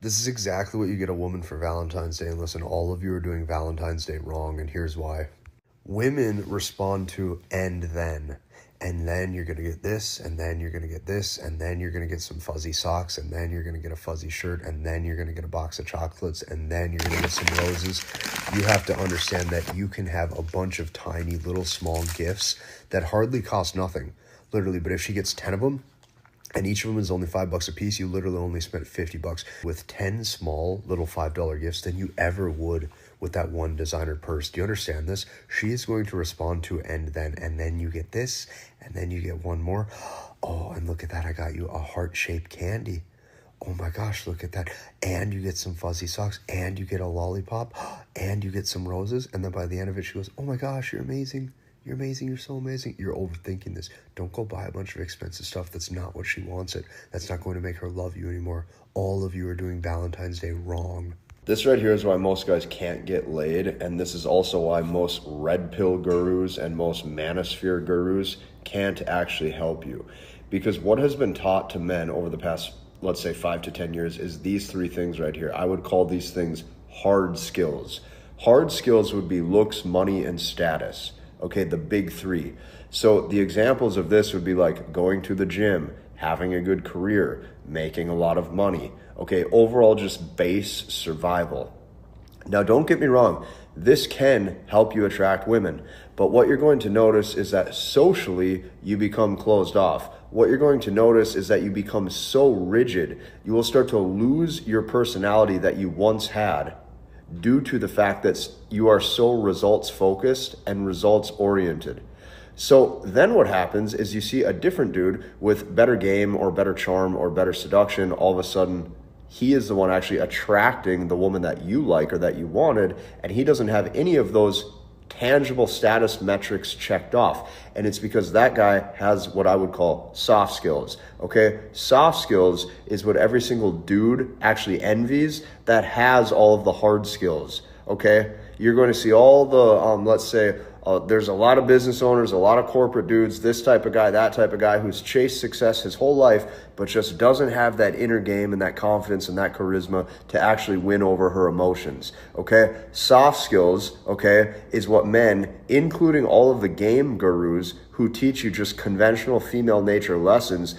This is exactly what you get a woman for Valentine's Day. And listen, all of you are doing Valentine's Day wrong, and here's why. Women respond to and then you're going to get this, and then you're going to get this, and then you're going to get some fuzzy socks, and then you're going to get a fuzzy shirt, and then you're going to get a box of chocolates, and then you're going to get some roses. You have to understand that you can have a bunch of tiny little small gifts that hardly cost nothing, literally. But if she gets 10 of them, and each of them is only $5 a piece, you literally only spent $50 with 10 small little $5 gifts than you ever would with that one designer purse. Do you understand this? She is going to respond to and then you get this, and then you get one more. Oh, and look at that. I got you a heart-shaped candy. Oh my gosh, look at that. And you get some fuzzy socks, and you get a lollipop, and you get some roses. And then by the end of it, she goes, oh my gosh, you're amazing. You're amazing. You're so amazing. You're overthinking this. Don't go buy a bunch of expensive stuff. That's not what she wants it. That's not going to make her love you anymore. All of you are doing Valentine's Day wrong. This right here is why most guys can't get laid, and this is also why most red pill gurus and most manosphere gurus can't actually help you. Because what has been taught to men over the past, let's say 5 to 10 years, is these three things right here. I would call these things hard skills. Hard skills would be looks, money, and status. Okay, the big three. So the examples of this would be like going to the gym, having a good career, making a lot of money. Okay, overall just base survival. Now don't get me wrong, this can help you attract women, but what you're going to notice is that socially you become closed off. What you're going to notice is that you become so rigid, you will start to lose your personality that you once had, due to the fact that you are so results focused and results oriented. So then what happens is you see a different dude with better game or better charm or better seduction. All of a sudden, he is the one actually attracting the woman that you like or that you wanted, and he doesn't have any of those tangible status metrics checked off. And it's because that guy has what I would call soft skills. Okay, soft skills is what every single dude actually envies that has all of the hard skills. Okay, you're going to see all the let's say there's a lot of business owners, a lot of corporate dudes, this type of guy, that type of guy, who's chased success his whole life, but just doesn't have that inner game and that confidence and that charisma to actually win over her emotions. Okay, soft skills, okay, is what men, including all of the game gurus who teach you just conventional female nature lessons,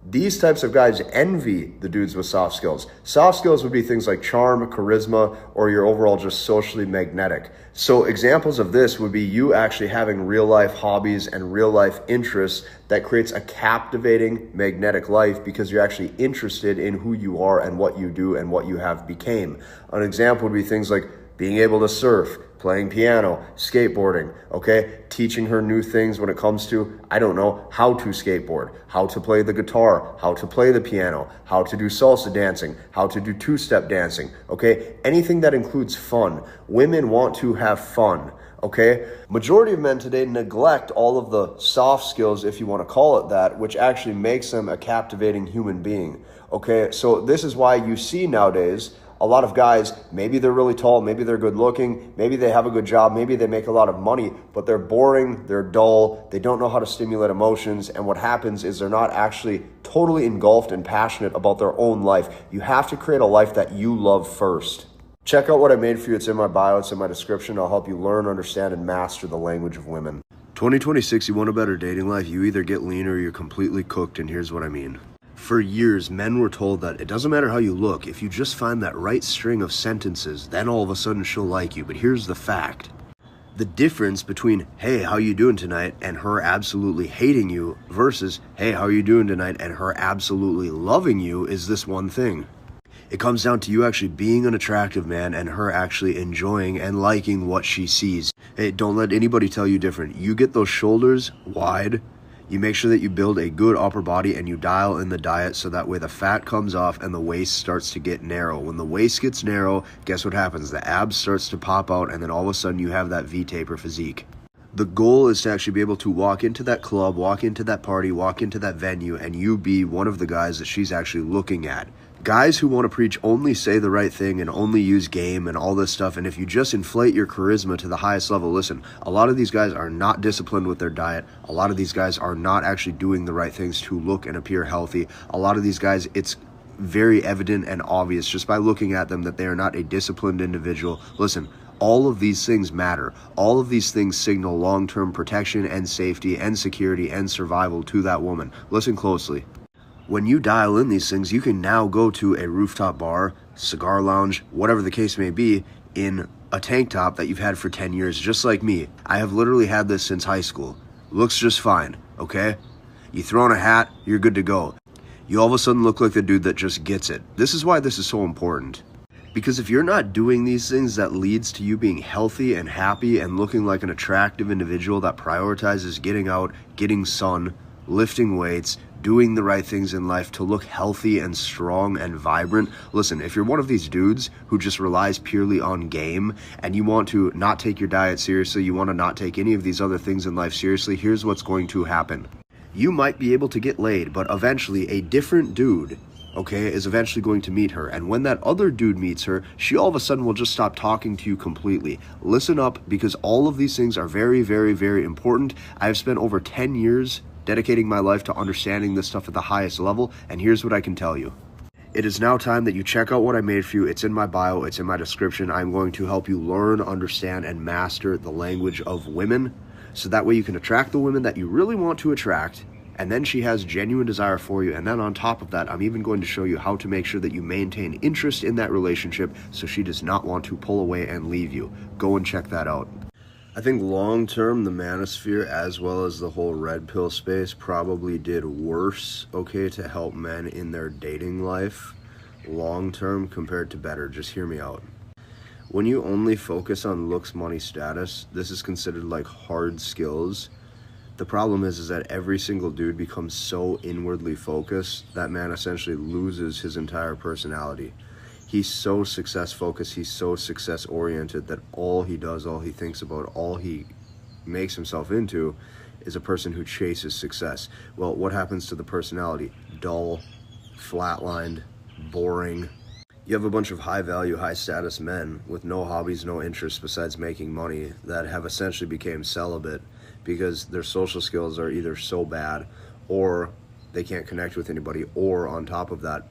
these types of guys envy the dudes with soft skills. Soft skills would be things like charm, charisma, or you're overall just socially magnetic. So examples of this would be you actually having real life hobbies and real life interests that creates a captivating magnetic life because you're actually interested in who you are and what you do and what you have became. An example would be things like being able to surf, playing piano, skateboarding, okay? Teaching her new things when it comes to, I don't know, how to skateboard, how to play the guitar, how to play the piano, how to do salsa dancing, how to do two-step dancing, okay? Anything that includes fun. Women want to have fun, okay? Majority of men today neglect all of the soft skills, if you want to call it that, which actually makes them a captivating human being, okay? So this is why you see nowadays a lot of guys, maybe they're really tall, maybe they're good looking, maybe they have a good job, maybe they make a lot of money, but they're boring, they're dull, they don't know how to stimulate emotions, and what happens is they're not actually totally engulfed and passionate about their own life. You have to create a life that you love first. Check out what I made for you. It's in my bio, it's in my description. I'll help you learn, understand, and master the language of women. 2026, you want a better dating life? You either get lean or you're completely cooked, and here's what I mean. For years, men were told that it doesn't matter how you look, if you just find that right string of sentences, then all of a sudden she'll like you. But here's the fact. The difference between, hey, how you doing tonight, and her absolutely hating you versus, hey, how you doing tonight, and her absolutely loving you is this one thing. It comes down to you actually being an attractive man and her actually enjoying and liking what she sees. Hey, don't let anybody tell you different. You get those shoulders wide. You make sure that you build a good upper body and you dial in the diet so that way the fat comes off and the waist starts to get narrow. When the waist gets narrow, guess what happens? The abs starts to pop out and then all of a sudden you have that V-taper physique. The goal is to actually be able to walk into that club, walk into that party, walk into that venue, and you be one of the guys that she's actually looking at. Guys who want to preach only say the right thing and only use game and all this stuff, and if you just inflate your charisma to the highest level, listen, a lot of these guys are not disciplined with their diet. A lot of these guys are not actually doing the right things to look and appear healthy. A lot of these guys, it's very evident and obvious just by looking at them that they are not a disciplined individual. Listen, all of these things matter. All of these things signal long-term protection and safety and security and survival to that woman. Listen closely. When you dial in these things, you can now go to a rooftop bar, cigar lounge, whatever the case may be, in a tank top that you've had for 10 years, just like me. I have literally had this since high school. Looks just fine, okay? You throw on a hat, you're good to go. You all of a sudden look like the dude that just gets it. This is why this is so important. Because if you're not doing these things, that leads to you being healthy and happy and looking like an attractive individual that prioritizes getting out, getting sun, lifting weights, doing the right things in life to look healthy and strong and vibrant. Listen, if you're one of these dudes who just relies purely on game and you want to not take your diet seriously, you want to not take any of these other things in life seriously, here's what's going to happen. You might be able to get laid, but eventually a different dude, okay, is eventually going to meet her. And when that other dude meets her, she all of a sudden will just stop talking to you completely. Listen up, because all of these things are very, very, very important. I have spent over 10 years dedicating my life to understanding this stuff at the highest level, and here's what I can tell you. It is now time that you check out what I made for you. It's in my bio, it's in my description. I'm going to help you learn, understand, and master the language of women, so that way you can attract the women that you really want to attract, and then she has genuine desire for you. And then on top of that, I'm even going to show you how to make sure that you maintain interest in that relationship so she does not want to pull away and leave you. Go and check that out. I think long-term, the manosphere, as well as the whole red pill space, probably did worse, okay, to help men in their dating life long-term compared to better. Just hear me out. When you only focus on looks, money, status, this is considered like hard skills. The problem is that every single dude becomes so inwardly focused that man essentially loses his entire personality. He's so success focused, he's so success oriented that all he does, all he thinks about, all he makes himself into is a person who chases success. Well, what happens to the personality? Dull, flatlined, boring. You have a bunch of high value, high status men with no hobbies, no interests besides making money that have essentially become celibate because their social skills are either so bad or they can't connect with anybody, or on top of that,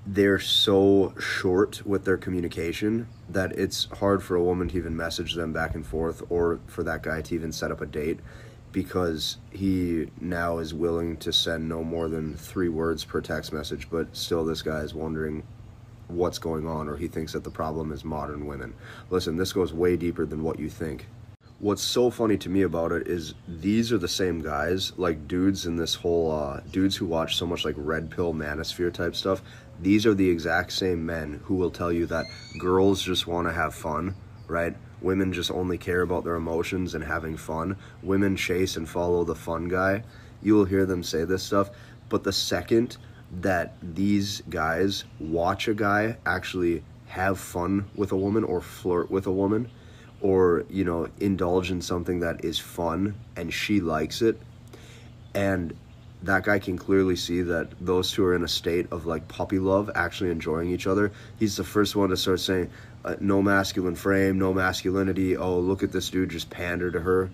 they're so short with their communication that it's hard for a woman to even message them back and forth, or for that guy to even set up a date, because he now is willing to send no more than 3 words per text message, but still this guy is wondering what's going on, or he thinks that the problem is modern women. Listen, this goes way deeper than what you think. What's so funny to me about it is these are the same guys, like dudes in this whole, dudes who watch so much like red pill manosphere type stuff. These are the exact same men who will tell you that girls just want to have fun, right? Women just only care about their emotions and having fun. Women chase and follow the fun guy. You will hear them say this stuff, but the second that these guys watch a guy actually have fun with a woman or flirt with a woman, or, you know, indulge in something that is fun and she likes it, and that guy can clearly see that those two are in a state of like puppy love, actually enjoying each other, he's the first one to start saying, no masculine frame, no masculinity, oh, look at this dude just pander to her.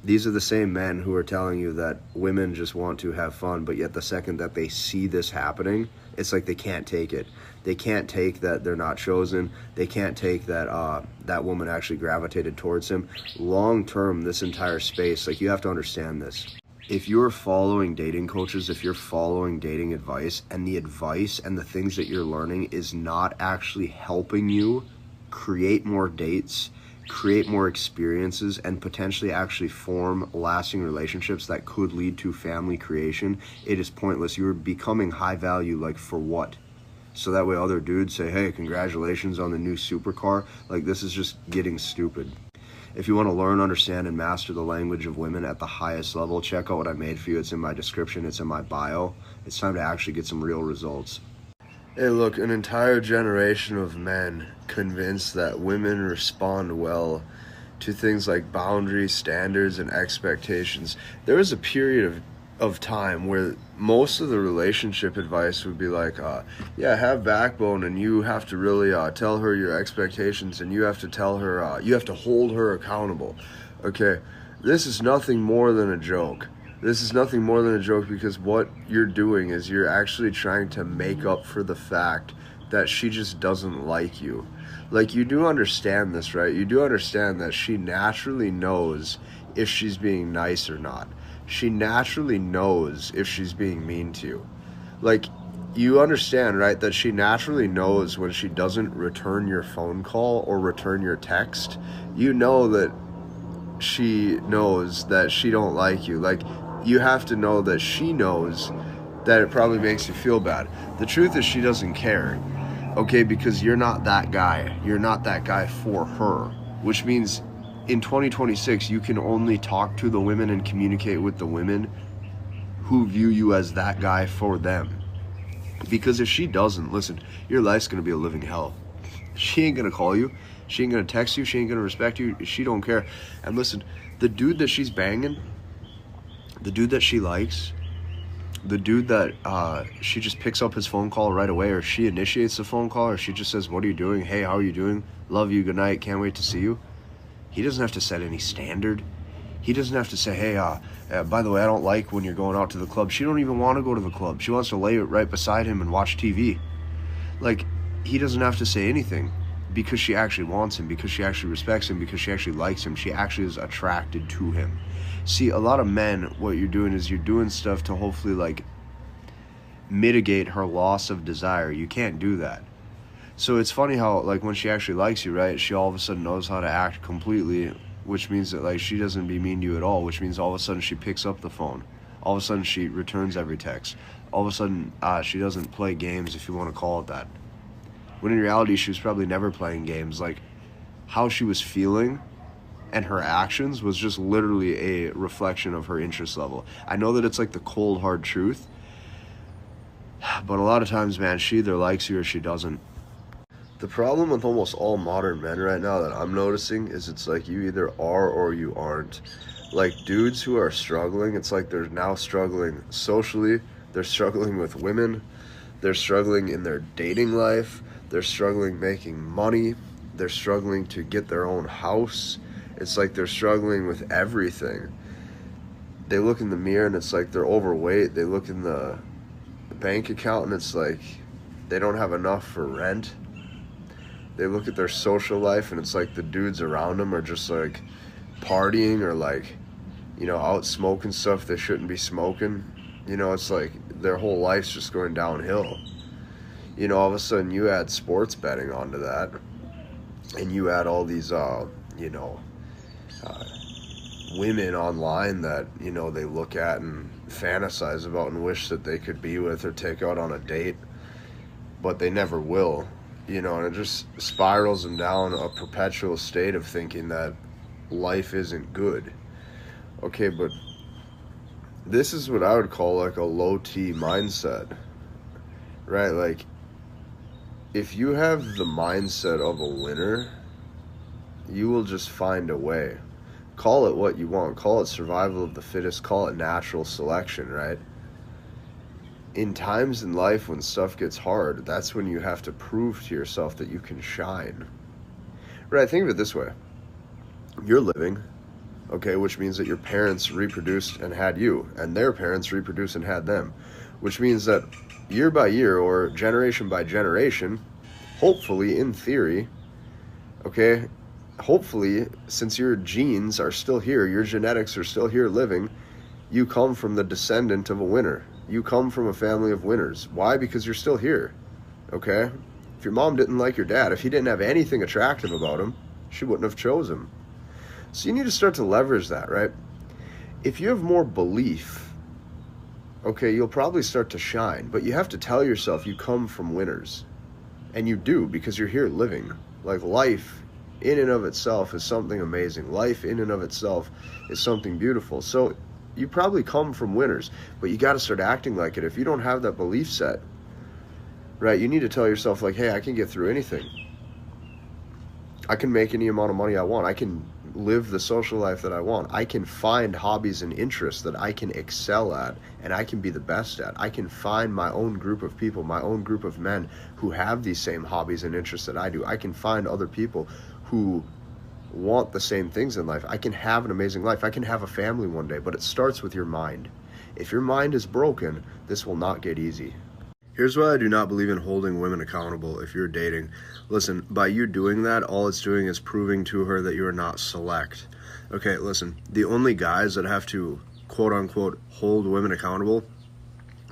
These are the same men who are telling you that women just want to have fun, but yet the second that they see this happening, it's like they can't take it. They can't take that they're not chosen. They can't take that that woman actually gravitated towards him. Long term, this entire space, like, you have to understand this. If you're following dating coaches, if you're following dating advice, and the advice and the things that you're learning is not actually helping you create more dates, create more experiences, and potentially actually form lasting relationships that could lead to family creation, it is pointless. You're becoming high value, like, for what? So that way other dudes say, hey, congratulations on the new supercar. Like, this is just getting stupid. If you want to learn, understand, and master the language of women at the highest level, check out what I made for you. It's in my description, it's in my bio. It's time to actually get some real results. Hey, look, an entire generation of men convinced that women respond well to things like boundaries, standards, and expectations. There was a period of time where most of the relationship advice would be like, yeah, have backbone, and you have to really tell her your expectations, and you have to tell her, you have to hold her accountable. Okay, this is nothing more than a joke. This is nothing more than a joke, because what you're doing is you're actually trying to make up for the fact that she just doesn't like you. Like, you do understand this, right? You do understand that she naturally knows if she's being nice or not. She naturally knows if she's being mean to you. Like, you understand, right, that she naturally knows when she doesn't return your phone call or return your text. You know that she knows that she don't like you. Like, you have to know that she knows that it probably makes you feel bad. The truth is, she doesn't care, okay, because you're not that guy. You're not that guy for her, which means in 2026, you can only talk to the women and communicate with the women who view you as that guy for them. Because if she doesn't, listen, your life's going to be a living hell. She ain't going to call you. She ain't going to text you. She ain't going to respect you. She don't care. And listen, the dude that she's banging, the dude that she likes, the dude that she just picks up his phone call right away, or she initiates the phone call, or she just says, what are you doing? Hey, how are you doing? Love you. Good night. Can't wait to see you. He doesn't have to set any standard. He doesn't have to say, hey, by the way, I don't like when you're going out to the club. She don't even want to go to the club. She wants to lay right beside him and watch TV. Like, he doesn't have to say anything, because she actually wants him, because she actually respects him, because she actually likes him. She actually is attracted to him. See, a lot of men, what you're doing is you're doing stuff to hopefully, like, mitigate her loss of desire. You can't do that. So it's funny how, like, when she actually likes you, right, she all of a sudden knows how to act completely, which means that, like, she doesn't be mean to you at all, which means all of a sudden she picks up the phone. All of a sudden she returns every text. All of a sudden she doesn't play games, if you want to call it that. When in reality, she was probably never playing games. Like, how she was feeling and her actions was just literally a reflection of her interest level. I know that it's like the cold, hard truth, but a lot of times, man, she either likes you or she doesn't. The problem with almost all modern men right now that I'm noticing is it's like you either are or you aren't. Like, dudes who are struggling, it's like they're now struggling socially, they're struggling with women, they're struggling in their dating life, they're struggling making money, they're struggling to get their own house. It's like they're struggling with everything. They look in the mirror and it's like they're overweight. They look in the bank account and it's like they don't have enough for rent. They look at their social life and it's like the dudes around them are just like partying or like, you know, out smoking stuff they shouldn't be smoking. You know, it's like their whole life's just going downhill. You know, all of a sudden you add sports betting onto that, and you add all these, women online that, you know, they look at and fantasize about and wish that they could be with or take out on a date, but they never will. You know, and it just spirals them down a perpetual state of thinking that life isn't good. Okay, but this is what I would call like a low T mindset, right? Like, if you have the mindset of a winner, you will just find a way. Call it what you want. Call it survival of the fittest. Call it natural selection, right? In times in life when stuff gets hard, that's when you have to prove to yourself that you can shine. Right, think of it this way. You're living, okay, which means that your parents reproduced and had you, and their parents reproduced and had them, which means that year by year or generation by generation, hopefully, in theory, okay, hopefully, since your genes are still here, your genetics are still here living, you come from the descendant of a winner. You come from a family of winners. Why? Because you're still here, okay? If your mom didn't like your dad, if he didn't have anything attractive about him, she wouldn't have chose him. So you need to start to leverage that, right? If you have more belief, okay, you'll probably start to shine, but you have to tell yourself you come from winners. And you do, because you're here living. Like, life in and of itself is something amazing. Life in and of itself is something beautiful. So you probably come from winners, but you got to start acting like it. If you don't have that belief set, right, you need to tell yourself, like, hey, I can get through anything. I can make any amount of money I want. I can live the social life that I want. I can find hobbies and interests that I can excel at and I can be the best at. I can find my own group of people, my own group of men who have these same hobbies and interests that I do. I can find other people who want the same things in life. I can have an amazing life. I can have a family one day, but it starts with your mind. If your mind is broken, this will not get easy. Here's why I do not believe in holding women accountable if you're dating. Listen, by you doing that, all it's doing is proving to her that you are not select. Okay, listen, the only guys that have to quote unquote hold women accountable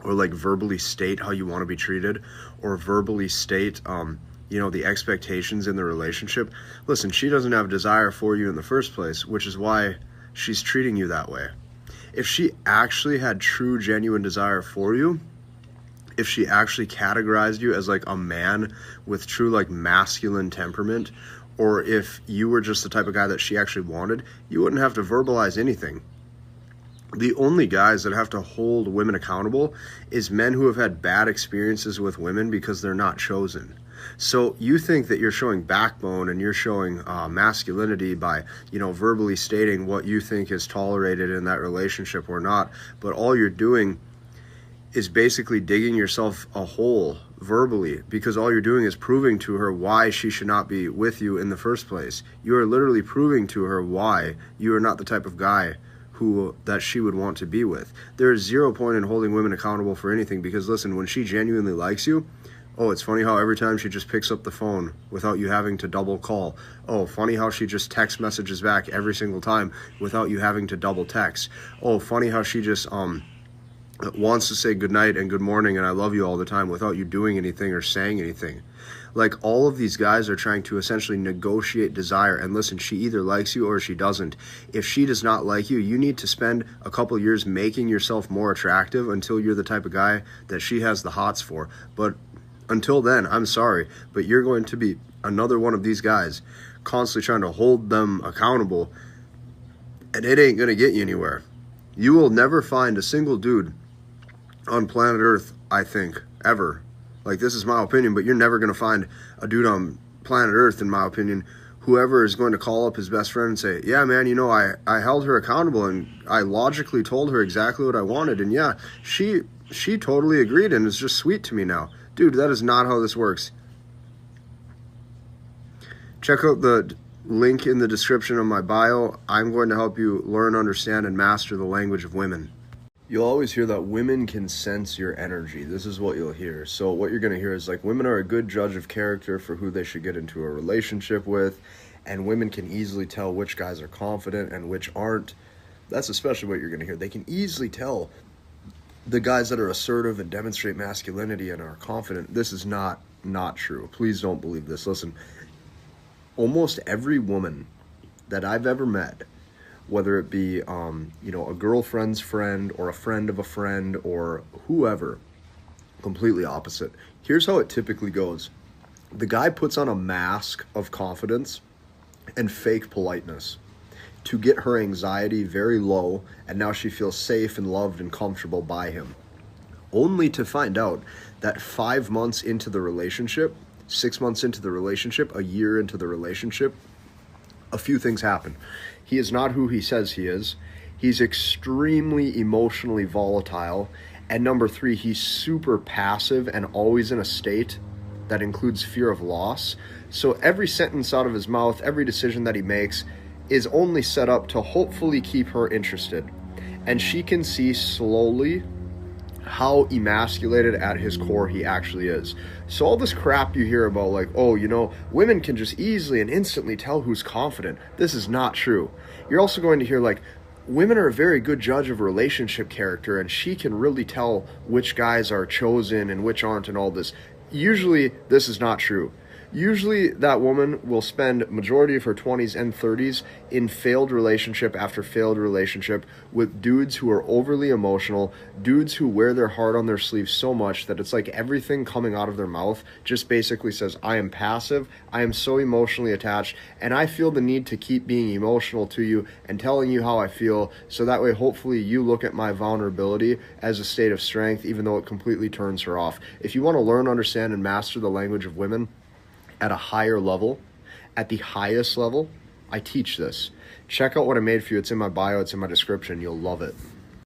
or like verbally state how you want to be treated or verbally state the expectations in the relationship. Listen, she doesn't have a desire for you in the first place, which is why she's treating you that way. If she actually had true, genuine desire for you, if she actually categorized you as like a man with true like masculine temperament, or if you were just the type of guy that she actually wanted, you wouldn't have to verbalize anything. The only guys that have to hold women accountable is men who have had bad experiences with women because they're not chosen. So you think that you're showing backbone and you're showing masculinity by, verbally stating what you think is tolerated in that relationship or not. But all you're doing is basically digging yourself a hole verbally, because all you're doing is proving to her why she should not be with you in the first place. You are literally proving to her why you are not the type of guy that she would want to be with. There is zero point in holding women accountable for anything, because listen, when she genuinely likes you, oh, it's funny how every time she just picks up the phone without you having to double call. Oh, funny how she just text messages back every single time without you having to double text. Oh, funny how she just wants to say good night and good morning and I love you all the time without you doing anything or saying anything. Like, all of these guys are trying to essentially negotiate desire. And listen, she either likes you or she doesn't. If she does not like you, you need to spend a couple years making yourself more attractive until you're the type of guy that she has the hots for. But until then, I'm sorry, but you're going to be another one of these guys constantly trying to hold them accountable, and it ain't going to get you anywhere. You will never find a single dude on planet Earth, I think, ever. Like, this is my opinion, but you're never going to find a dude on planet Earth, in my opinion, whoever is going to call up his best friend and say, yeah, man, I held her accountable and I logically told her exactly what I wanted. And yeah, she totally agreed and is just sweet to me now. Dude, that is not how this works. Check out the link in the description of my bio. I'm going to help you learn, understand, and master the language of women. You'll always hear that women can sense your energy. This is what you'll hear. So what you're going to hear is like, women are a good judge of character for who they should get into a relationship with, and women can easily tell which guys are confident and which aren't. That's especially what you're going to hear. They can easily tell the guys that are assertive and demonstrate masculinity and are confident. This is not true. Please don't believe this. Listen, almost every woman that I've ever met, whether it be a girlfriend's friend or a friend of a friend or whoever, completely opposite. Here's how it typically goes. The guy puts on a mask of confidence and fake politeness to get her anxiety very low, and now she feels safe and loved and comfortable by him, only to find out that 5 months into the relationship, 6 months into the relationship, a year into the relationship, a few things happen. He is not who he says he is. He's extremely emotionally volatile. And number 3, he's super passive and always in a state that includes fear of loss. So every sentence out of his mouth, every decision that he makes is only set up to hopefully keep her interested. And she can see slowly how emasculated at his core he actually is. So all this crap you hear about, like, oh, women can just easily and instantly tell who's confident. This is not true. You're also going to hear, like, women are a very good judge of relationship character, and she can really tell which guys are chosen and which aren't and all this. Usually, this is not true. Usually that woman will spend majority of her 20s and 30s in failed relationship after failed relationship with dudes who are overly emotional, dudes who wear their heart on their sleeve so much that it's like everything coming out of their mouth just basically says, I am passive, I am so emotionally attached, and I feel the need to keep being emotional to you and telling you how I feel, so that way hopefully you look at my vulnerability as a state of strength, even though it completely turns her off. If you want to learn, understand, and master the language of women at a higher level, at the highest level, I teach this. Check out what I made for you. It's in my bio, it's in my description. You'll love it.